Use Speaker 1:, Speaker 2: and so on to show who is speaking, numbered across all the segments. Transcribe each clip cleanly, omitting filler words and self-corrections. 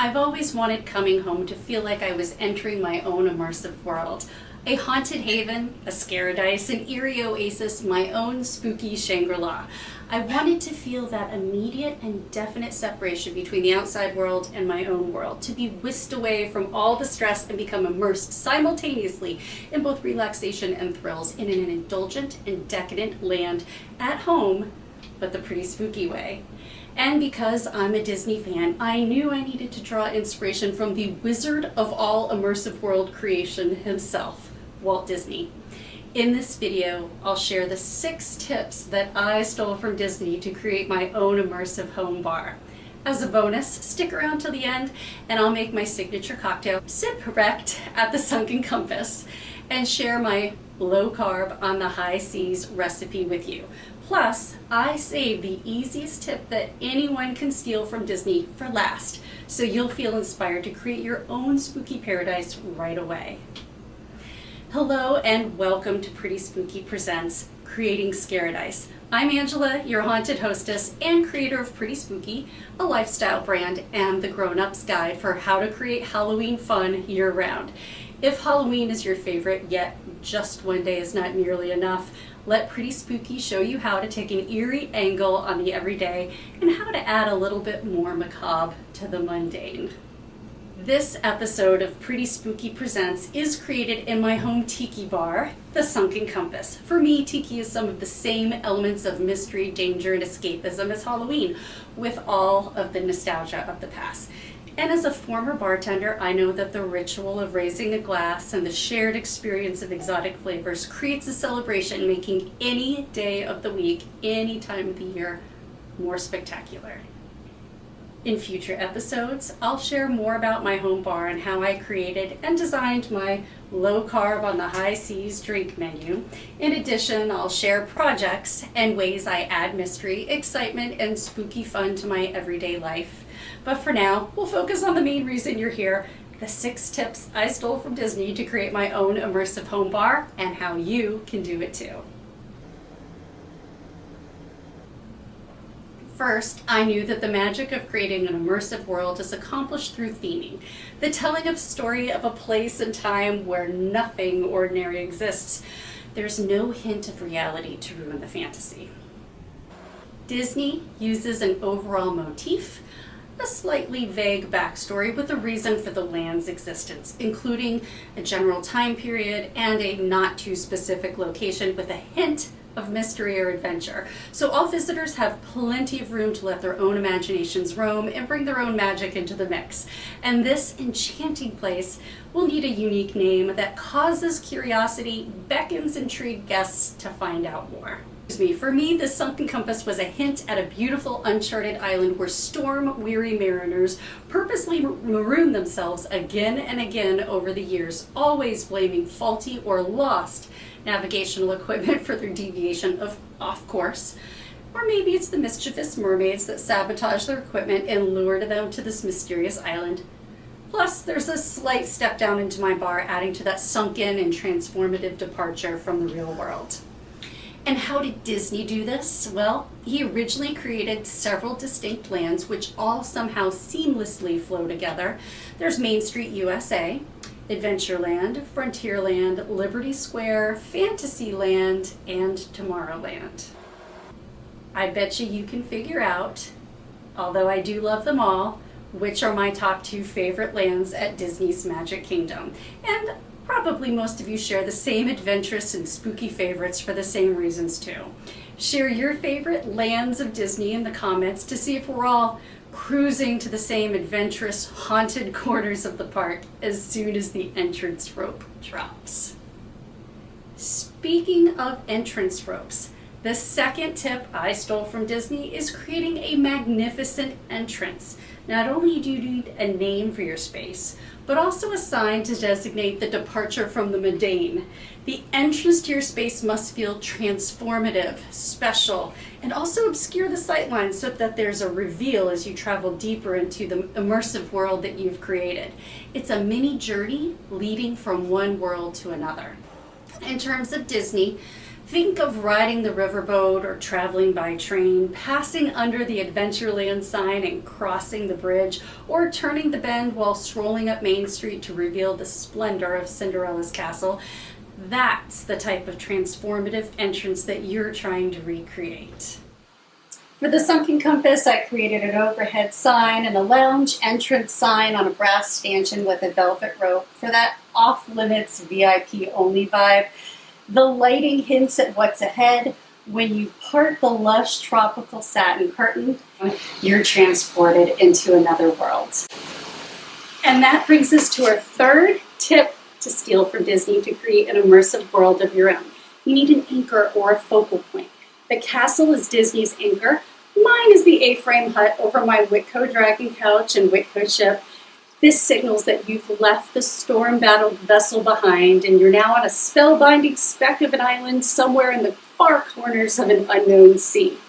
Speaker 1: I've always wanted coming home to feel like I was entering my own immersive world. A haunted haven, a scaradise, an eerie oasis, my own spooky Shangrila. I wanted to feel that immediate and definite separation between the outside world and my own world, to be whisked away from all the stress and become immersed simultaneously in both relaxation and thrills in an indulgent and decadent land at home, but the pretty spooky way. And because I'm a Disney fan, I knew I needed to draw inspiration from the wizard of all immersive world creation himself, Walt Disney. In this video, I'll share the 6 tips that I stole from Disney to create my own immersive home bar. As a bonus, stick around till the end and I'll make my signature cocktail, sip wrecked at the Sunken Compass, and share my low carb on the high seas recipe with you. Plus, I saved the easiest tip that anyone can steal from Disney for last, so you'll feel inspired to create your own spooky paradise right away. Hello and welcome to Pretty Spooky Presents Creating Scaradise. I'm Angela, your haunted hostess and creator of Pretty Spooky, a lifestyle brand and the grown-ups guide for how to create Halloween fun year-round. If Halloween is your favorite, yet just one day is not nearly enough, let Pretty Spooky show you how to take an eerie angle on the everyday and how to add a little bit more macabre to the mundane. This episode of Pretty Spooky Presents is created in my home tiki bar, the Sunken Compass. For me, tiki is some of the same elements of mystery, danger, and escapism as Halloween, with all of the nostalgia of the past. And as a former bartender, I know that the ritual of raising a glass and the shared experience of exotic flavors creates a celebration, making any day of the week, any time of the year, more spectacular. In future episodes, I'll share more about my home bar and how I created and designed my low carb on the high seas drink menu. In addition, I'll share projects and ways I add mystery, excitement, and spooky fun to my everyday life. But for now, we'll focus on the main reason you're here, the 6 tips I stole from Disney to create my own immersive home bar and how you can do it too. First, I knew that the magic of creating an immersive world is accomplished through theming, the telling of a story of a place and time where nothing ordinary exists. There's no hint of reality to ruin the fantasy. Disney uses an overall motif, a slightly vague backstory with a reason for the land's existence, including a general time period and a not too specific location with a hint of mystery or adventure. So all visitors have plenty of room to let their own imaginations roam and bring their own magic into the mix. And this enchanting place will need a unique name that causes curiosity, beckons intrigued guests to find out more. For me, the Sunken Compass was a hint at a beautiful uncharted island where storm-weary mariners purposely maroon themselves again and again over the years, always blaming faulty or lost navigational equipment for their deviation off course. Or maybe it's the mischievous mermaids that sabotage their equipment and lure them to this mysterious island. Plus, there's a slight step down into my bar, adding to that sunken and transformative departure from the real world. And how did Disney do this? Well, he originally created several distinct lands which all somehow seamlessly flow together. There's Main Street USA, Adventureland, Frontierland, Liberty Square, Fantasyland, and Tomorrowland. I bet you can figure out, although I do love them all, which are my top 2 favorite lands at Disney's Magic Kingdom. And probably most of you share the same adventurous and spooky favorites for the same reasons too. Share your favorite lands of Disney in the comments to see if we're all cruising to the same adventurous, haunted corners of the park as soon as the entrance rope drops. Speaking of entrance ropes, the second tip I stole from Disney is creating a magnificent entrance. Not only do you need a name for your space, but also a sign to designate the departure from the mundane. The entrance to your space must feel transformative, special, and also obscure the sightlines so that there's a reveal as you travel deeper into the immersive world that you've created. It's a mini journey leading from one world to another. In terms of Disney, Think of riding the riverboat or traveling by train, passing under the Adventureland sign and crossing the bridge, or turning the bend while strolling up Main Street to reveal the splendor of Cinderella's castle. That's the type of transformative entrance that you're trying to recreate. For the Sunken Compass, I created an overhead sign and a lounge entrance sign on a brass stanchion with a velvet rope for that off-limits VIP only vibe. The lighting hints at what's ahead. When you part the lush tropical satin curtain, you're transported into another world. And that brings us to our third tip to steal from Disney to create an immersive world of your own. You need an anchor or a focal point. The castle is Disney's anchor. Mine is the A-frame hut over my Whitco dragon couch and Whitco ship. This signals that you've left the storm-battled vessel behind and you're now on a spellbinding speck of an island somewhere in the far corners of an unknown sea.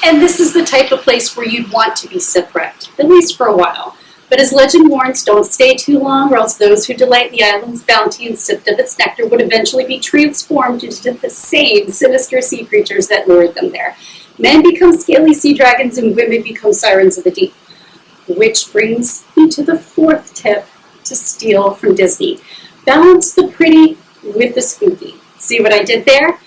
Speaker 1: And this is the type of place where you'd want to be shipwrecked, at least for a while. But as legend warns, don't stay too long, or else those who delight the island's bounty and sipped of its nectar would eventually be transformed into the same sinister sea creatures that lured them there. Men become scaly sea dragons and women become sirens of the deep. Which brings me to the fourth tip to steal from Disney. Balance the pretty with the spooky. See what I did there?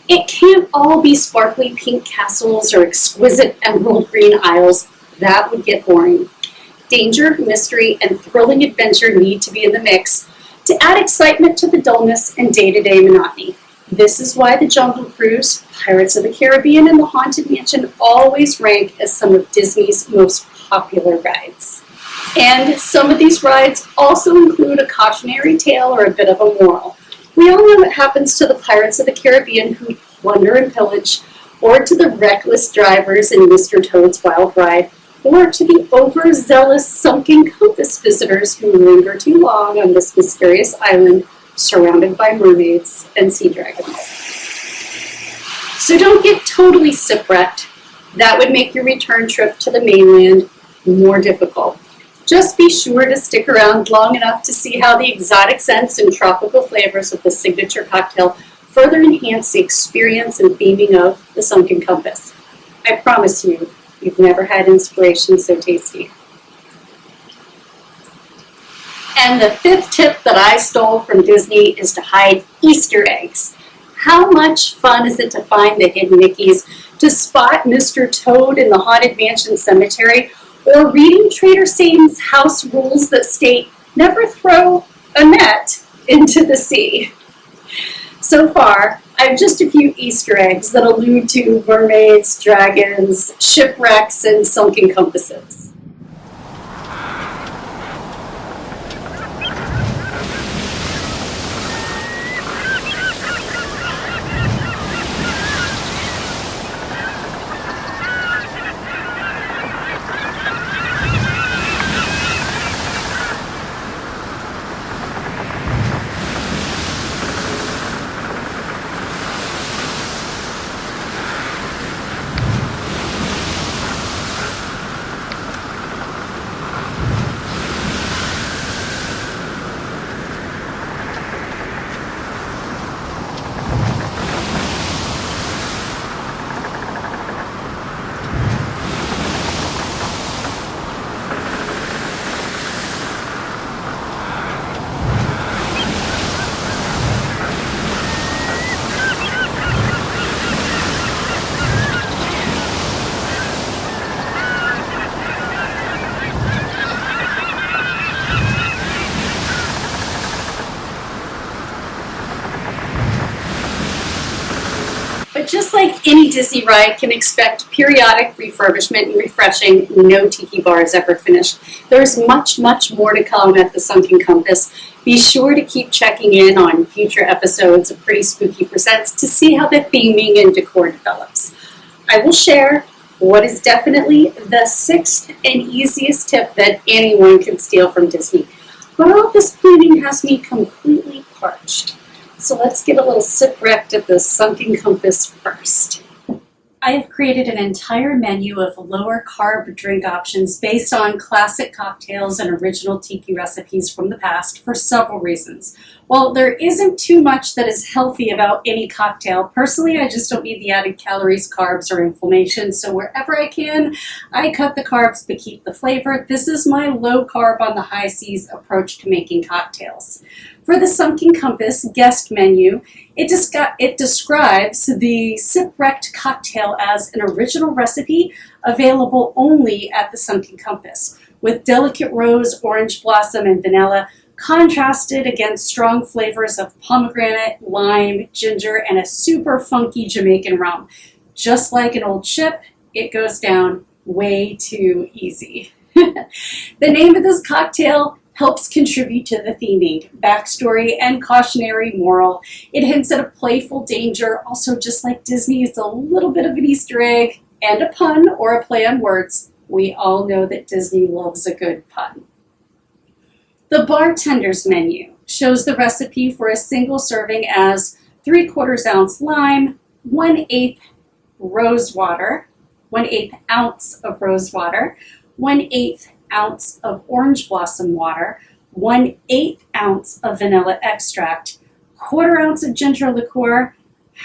Speaker 1: It can't all be sparkly pink castles or exquisite emerald green isles. That would get boring. Danger, mystery, and thrilling adventure need to be in the mix to add excitement to the dullness and day-to-day monotony. This is why the Jungle Cruise, Pirates of the Caribbean, and the Haunted Mansion always rank as some of Disney's most popular rides. And some of these rides also include a cautionary tale or a bit of a moral. We all know what happens to the Pirates of the Caribbean who plunder and pillage, or to the reckless drivers in Mr. Toad's Wild Ride, or to the overzealous Sunken Compass visitors who linger too long on this mysterious island surrounded by mermaids and sea dragons. So don't get totally shipwrecked. That would make your return trip to the mainland more difficult. Just be sure to stick around long enough to see how the exotic scents and tropical flavors of the signature cocktail further enhance the experience and theming of the Sunken Compass. I promise you, you've never had inspiration so tasty. And the fifth tip that I stole from Disney is to hide Easter eggs. How much fun is it to find the hidden Mickeys, to spot Mr. Toad in the Haunted Mansion cemetery, or reading Trader Satan's house rules that state, never throw a net into the sea? So far, I have just a few Easter eggs that allude to mermaids, dragons, shipwrecks, and sunken compasses. But just like any Disney ride can expect periodic refurbishment and refreshing, no Tiki bar is ever finished. There's much, much more to come at the Sunken Compass. Be sure to keep checking in on future episodes of Pretty Spooky Presents to see how the theming and decor develops. I will share what is definitely the sixth and easiest tip that anyone can steal from Disney. But all this planning has me completely parched. So let's get a little shipwrecked at the Sunken Compass first. I have created an entire menu of lower carb drink options based on classic cocktails and original Tiki recipes from the past for several reasons. While there isn't too much that is healthy about any cocktail, personally I just don't need the added calories, carbs, or inflammation, so wherever I can, I cut the carbs but keep the flavor. This is my low carb on the high seas approach to making cocktails. For the Sunken Compass guest menu, it describes the Sipwrecked cocktail as an original recipe available only at the Sunken Compass, with delicate rose, orange blossom, and vanilla contrasted against strong flavors of pomegranate, lime, ginger, and a super funky Jamaican rum. Just like an old ship, it goes down way too easy. The name of this cocktail helps contribute to the theming, backstory, and cautionary moral. It hints at a playful danger. Also, just like Disney, it's a little bit of an Easter egg and a pun or a play on words. We all know that Disney loves a good pun. The bartender's menu shows the recipe for a single serving as 3/4 ounce lime, 1/8 rose water, 1/8 ounce of rose water, 1/8 ounce of orange blossom water, 1/8 ounce of vanilla extract, 1/4 ounce of ginger liqueur,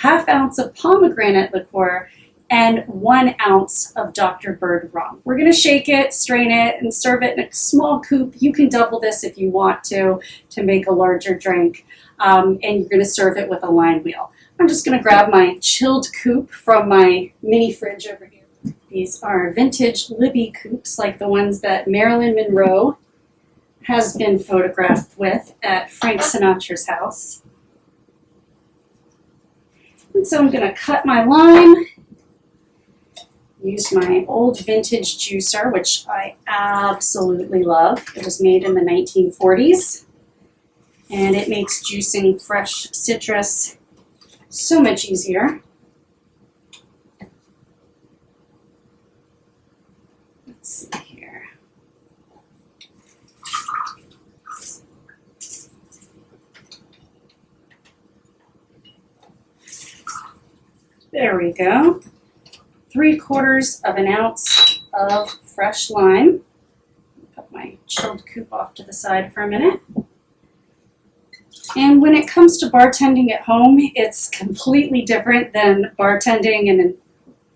Speaker 1: 1/2 ounce of pomegranate liqueur, and 1 ounce of Dr. Bird rum. We're going to shake it, strain it, and serve it in a small coupe. You can double this if you want to make a larger drink, and you're going to serve it with a line wheel. I'm just going to grab my chilled coupe from my mini fridge over here. These are vintage Libby coupes, like the ones that Marilyn Monroe has been photographed with at Frank Sinatra's house. And so I'm going to cut my lime, use my old vintage juicer, which I absolutely love. It was made in the 1940s, and it makes juicing fresh citrus so much easier. Let's see here. There we go. 3/4 of an ounce of fresh lime. Put my chilled coupe off to the side for a minute. And when it comes to bartending at home, it's completely different than bartending in a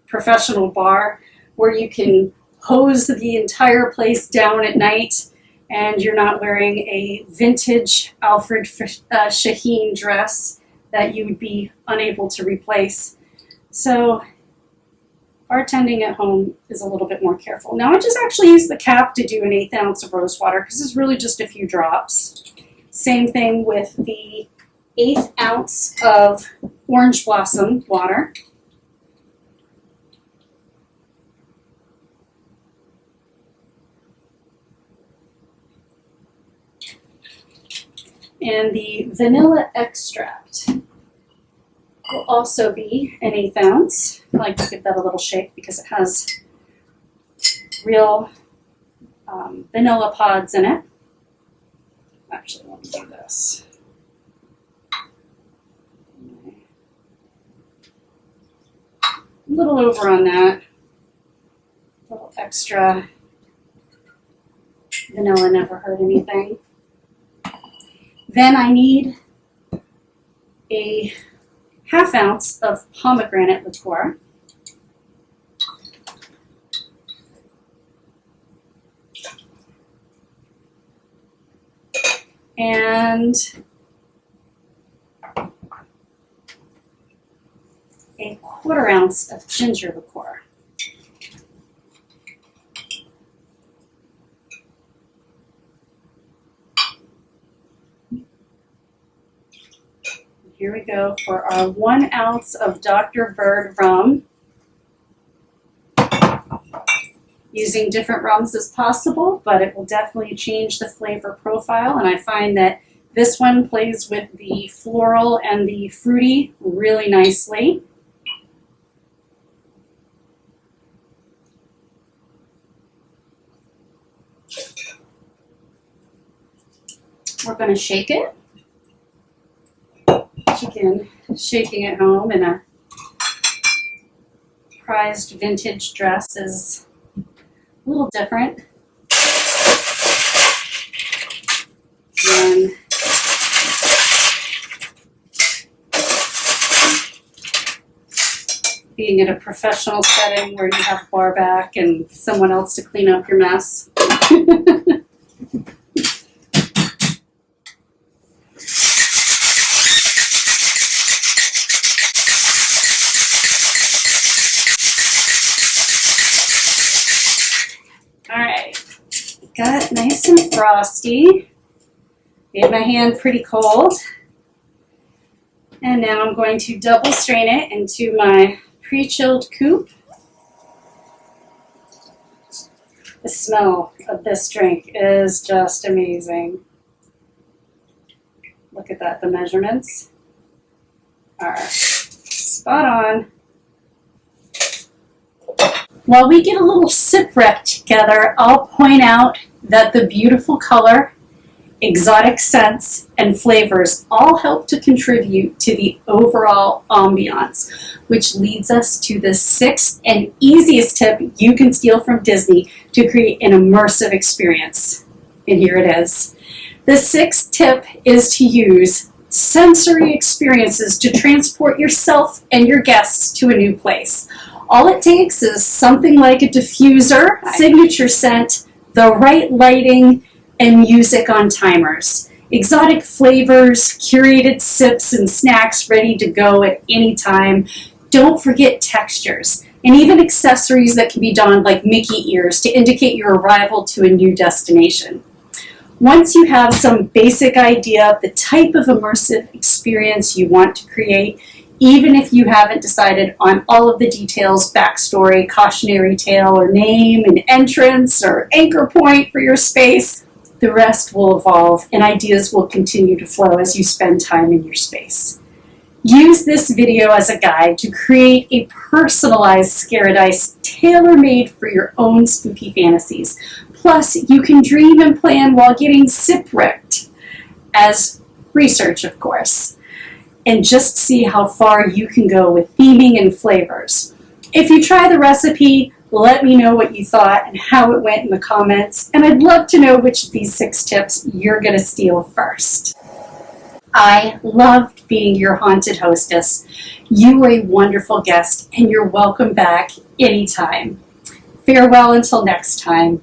Speaker 1: professional bar where you can hose the entire place down at night and you're not wearing a vintage Alfred Shaheen dress that you would be unable to replace. So bartending at home is a little bit more careful. Now I just actually use the cap to do an 1/8 ounce of rose water because it's really just a few drops. Same thing with the 1/8 ounce of orange blossom water. And the vanilla extract will also be an 1/8 ounce. I like to give that a little shake because it has real vanilla pods in it. Actually, let me do this. A little over on that. A little extra vanilla never hurt anything. Then I need a 1/2 ounce of pomegranate liqueur. And a 1/4 ounce of ginger liqueur. Here we go for our 1 ounce of Dr. Bird rum. Using different rums as possible, but it will definitely change the flavor profile. And I find that this one plays with the floral and the fruity really nicely. We're going to shake it. Again, shaking at home in a prized vintage dress is a little different than being in a professional setting where you have bar back and someone else to clean up your mess. Got nice and frosty. Made my hand pretty cold. And now I'm going to double strain it into my pre-chilled coupe. The smell of this drink is just amazing. Look at that, the measurements are spot on. While we get a little sip rep together, I'll point out that the beautiful color, exotic scents, and flavors all help to contribute to the overall ambiance, which leads us to the sixth and easiest tip you can steal from Disney to create an immersive experience. And here it is. The sixth tip is to use sensory experiences to transport yourself and your guests to a new place. All it takes is something like a diffuser, signature scent, the right lighting, and music on timers. Exotic flavors, curated sips and snacks ready to go at any time. Don't forget textures, and even accessories that can be donned like Mickey ears to indicate your arrival to a new destination. Once you have some basic idea of the type of immersive experience you want to create, even if you haven't decided on all of the details, backstory, cautionary tale, or name, and entrance, or anchor point for your space, the rest will evolve and ideas will continue to flow as you spend time in your space. Use this video as a guide to create a personalized scaradise tailor-made for your own spooky fantasies. Plus, you can dream and plan while getting sip-ripped, as research, of course. And just see how far you can go with theming and flavors. If you try the recipe, let me know what you thought and how it went in the comments, and I'd love to know which of these 6 tips you're going to steal first. I loved being your haunted hostess. You were a wonderful guest, and you're welcome back anytime. Farewell until next time.